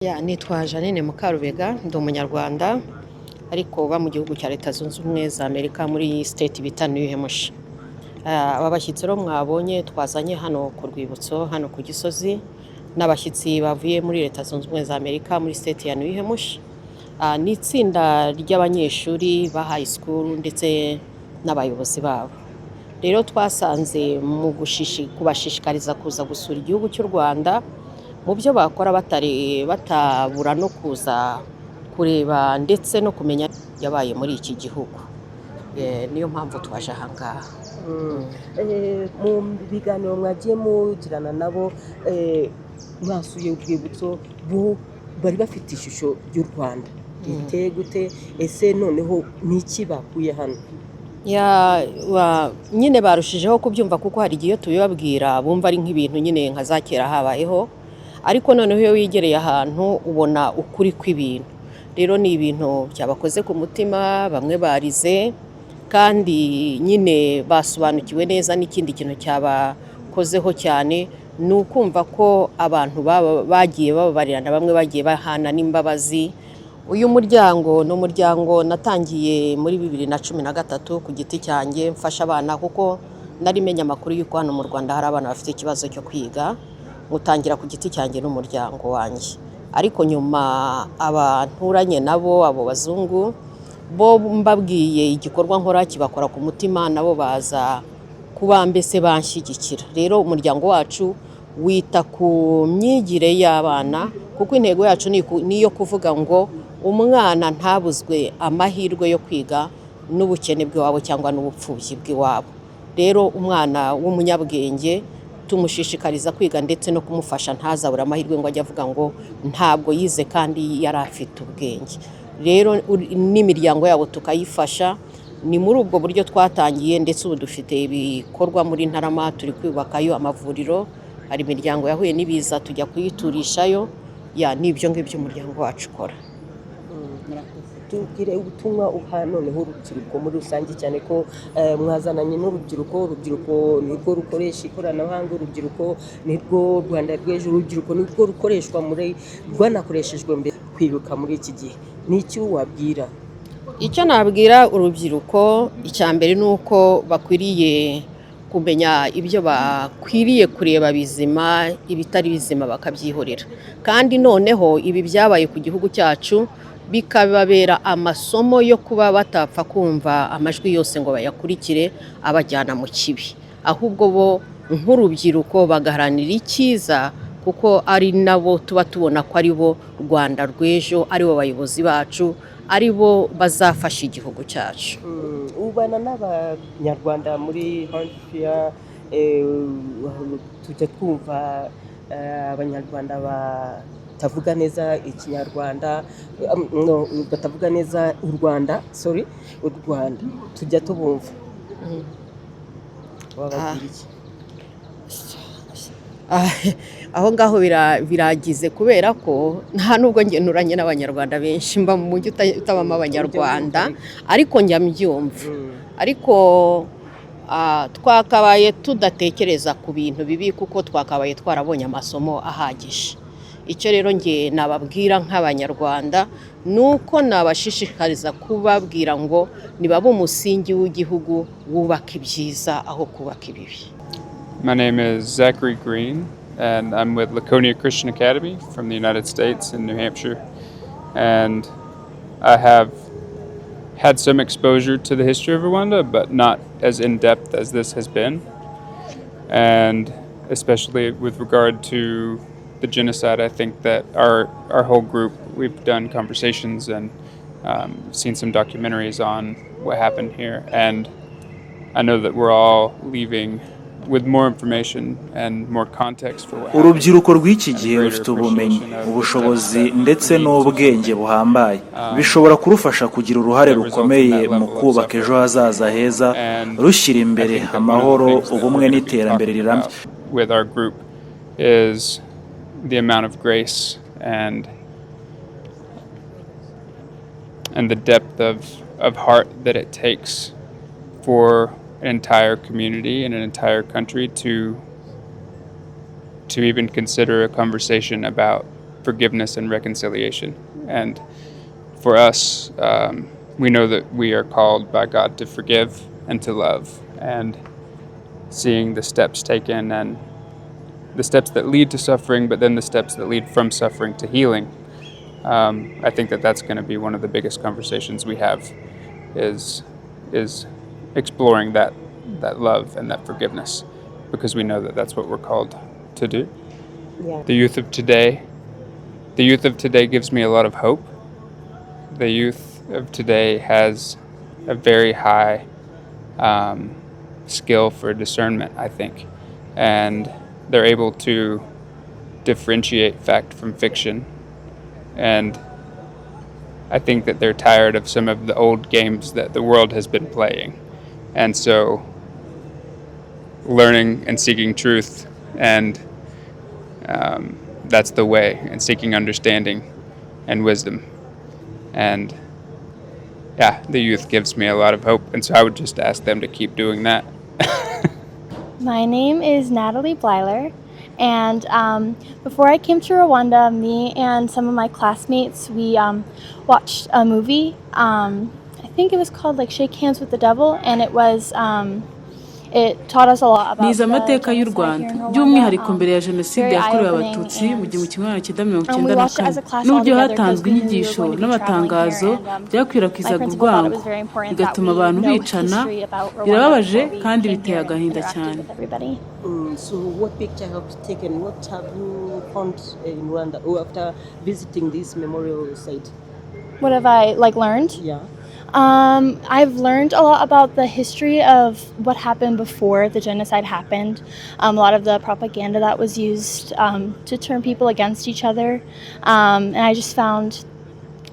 Nitwa Jeannine Mukarubega ndi umunyarwanda ariko uba mu gihugu cya Leta Zunze Ubumwe za Amerika muri state bita Nyuma. Aba bashyitsi rero mwabonye twazanye hano ku rwibutso hano ku Gisozi n'abashyitsi bavuye muri Leta Zunze Ubumwe za Amerika muri state ya Nyuma. Ni itsinda ry'abanyeshuri ba high school ndetse n'abayobozi babo. Rero twasanze mu kubashishikariza kuza gusura igihugu cy'u Rwanda mu byo bakora batabura no kuza kureba ndetse no kumenya yabaye muri iki gihugu. Niyo mpamvu twaje aha ngaha. Mu biganiro mwagiye mugirana nabo mwasuye urwibutso bo bari bafite ishusho y'u Rwanda iteye gute, ese noneho niki bakuye hano? Nyine barushijeho kubyumva kuko hari igihe tubibabwira bumva ari nk'ibintu nyine nka za kera habayeho, ariko noneho iyo wigereye ahantu ubona ukuri kw'ibintu. Rero ni ibintu byabakoze ku mutima, bamwe barize kandi nyine basobanukiwe neza. N'ikindi kintu cyabakozeho cyane ni ukumva ko abantu bagiye bababarirana, bamwe bagiye bahana n'imbabazi. Uyu muryango ni umuryango natangiye muri 2013 ku giti cyanjye mfasha abana, kuko nari menya amakuru y'uko hano mu Rwanda hari abana bafite ikibazo cyo kwiga, mutangira ku giti cyanjye n'umuryango wanjye. Ariko nyuma abanturanye nabo abo bazungu bo mbabwiye igikorwa nkora kibakora ku mutima, nabo baza kuba mbese banshyigikira. Rero umuryango wacu wita ku myigire y'abana, kuko intego yacu niyo kuvuga ngo umwana ntabuzwe amahirwe yo kwiga n'ubukene bw'iwabo cyangwa n'ubupfubyi bw'iwabo. Rero umwana w'umunyabwenge tumushishikariza kwiga ndetse no kumufasha ntazabura amahirwe ngo ajye avuga ngo ntabwo yize kandi yari afite ubwenge. Rero n'imiryango yabo tukayifasha. Ni muri ubwo buryo twatangiye, ndetse ubu dufite ibikorwa muri Ntarama, turi kwubakayo amavuriro. Hari imiryango yahuye n'ibiza tujya kuyiturishayo. Nibyo ngibyo umuryango wacu ukora. Tubwire ubutumwa uha noneho urubyiruko muri rusange, cyane ko mwazananye n'urubyiruko nirwo rukoresha ikoranabuhanga, urubyiruko nirwo Rwanda rw'ejo, urubyiruko nirwo rukoreshwa rwanakoreshejwe mbere kwibuka muri iki gihe. N'icyo wabwira? Icyo nabwira urubyiruko icya mbere ni uko bakwiriye kumenya ibyo bakwiriye kureba bizima, ibitari bizima bakabyihorera. Kandi noneho ibi byabaye ku gihugu cyacu bikababera amasomo yo kuba batapfa kumva amajwi yose ngo bayakurikire abajyana mu kibi, ahubwo bo nk'urubyiruko bagaharanira icyiza, kuko ari nabo tuba tubona ko ari bo Rwanda rw'ejo, ari bo bayobozi bacu, ari bo bazafasha igihugu cyacu. Ubana n'abanyarwanda muri Hampshire, tujya twumva abanyarwanda batavuga neza ikinyarwanda, batavuga neza u Rwanda tujya tubumva. Wababwira iki? Aho ngaho biragize, kubera ko nta nubwo ngenuranye n'abanyarwanda benshi, mba mu mujyi utabamo abanyarwanda, ariko njya mbyumva. Ariko twakabaye tudatekereza ku bintu bibi, kuko twakabaye twarabonye amasomo ahagije. Icyo rero nge nababwira nk'abanyarwanda nuko nabashishikariza kubabwira ngo nibabe umusingi w'igihugu, wubaka ibyiza aho kubaka ibibi. My name is Zachary Green, and I'm with Laconia Christian Academy from the United States in New Hampshire. And I have had some exposure to the history of Rwanda, but not as in-depth as this has been. And especially with regard to the genocide, I think that our whole group, we've done conversations and seen some documentaries on what happened here. And I know that we're all leaving with more information and more context for what happened. Urubyiruko rw'iki gihe rufite ubumenyi, ubushobozi ndetse n'ubwenge buhambaye, bishobora kurufasha kugira uruhare rukomeye mu kubaka ejo hazaza heza, rushyira imbere amahoro, ubumwe n'iterambere rirambye. With our group is the amount of grace and the depth of heart that it takes for an entire community and an entire country to even consider a conversation about forgiveness and reconciliation. And for us, we know that we are called by God to forgive and to love, and seeing the steps taken and the steps that lead to suffering, but then the steps that lead from suffering to healing. I think that that's going to be one of the biggest conversations we have, is exploring that love and that forgiveness, because we know that that's what we're called to do. Yeah. The youth of today gives me a lot of hope. The youth of today has a very high skill for discernment, I think, and they're able to differentiate fact from fiction. And I think that they're tired of some of the old games that the world has been playing. And so learning and seeking truth, and that's the way, and seeking understanding and wisdom. And yeah, the youth gives me a lot of hope, and so I would just ask them to keep doing that. My name is Natalie Blyler, and before I came to Rwanda, me and some of my classmates, we watched a movie. I think it was called like Shake Hands with the Devil, and it was it taught us a lot about nize amateka y'u Rwanda by'umwihariko mbere ya Jenoside yakorewe Abatutsi mu 1994 n'uburyo hatanzwe inyigisho n'amatangazo byakwirakwizaga urwango bigatuma abantu bicana. Birababaje kandi biteye agahinda cyane. So what picture have you taken? What have you found in Rwanda after visiting this memorial site? What have I learned? Yeah. I've learned a lot about the history of what happened before the genocide happened. A lot of the propaganda that was used to turn people against each other. And I just found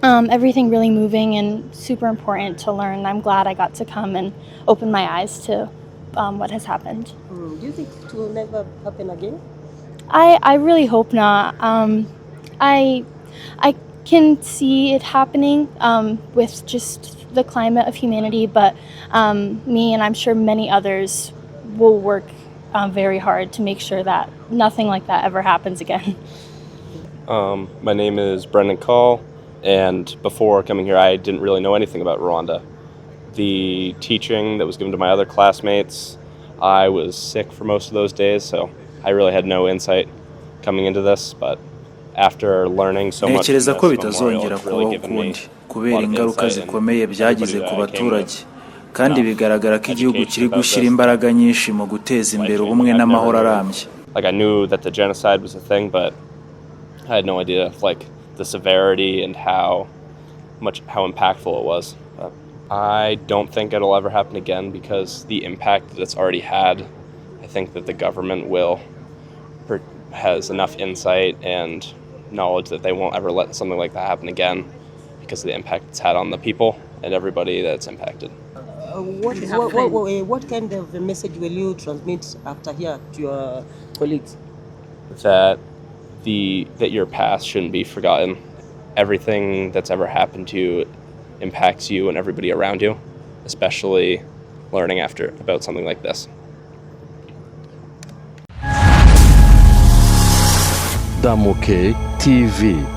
everything really moving and super important to learn. I'm glad I got to come and open my eyes to what has happened. Do you think it will never happen again? I really hope not. I can see it happening with just the climate of humanity, but me and I'm sure many others will work very hard to make sure that nothing like that ever happens again. My name is Brendan Call, and before coming here I didn't really know anything about Rwanda. The teaching that was given to my other classmates, I was sick for most of those days, so I really had no insight coming into this, but after learning so much ntekereza ko bitazongera kubaho ukundi kubera ingaruka zikomeye byagize ku baturage, kandi bigaragara ko igihugu kiri gushyira imbaraga nyinshi mu guteza imbere ubumwe n'amahoro arambye. Like I knew that the genocide was a thing, but I had no idea of the severity and how impactful it was. I don't think it'll ever happen again because the impact that it's already had, I think that the government has enough insight and knowledge that they won't ever let something like that happen again because of the impact it's had on the people and everybody that's impacted. What kind of a message will you transmit after here to your colleagues? That your past shouldn't be forgotten. Everything that's ever happened to you impacts you and everybody around you, especially learning about something like this. Damoke TV.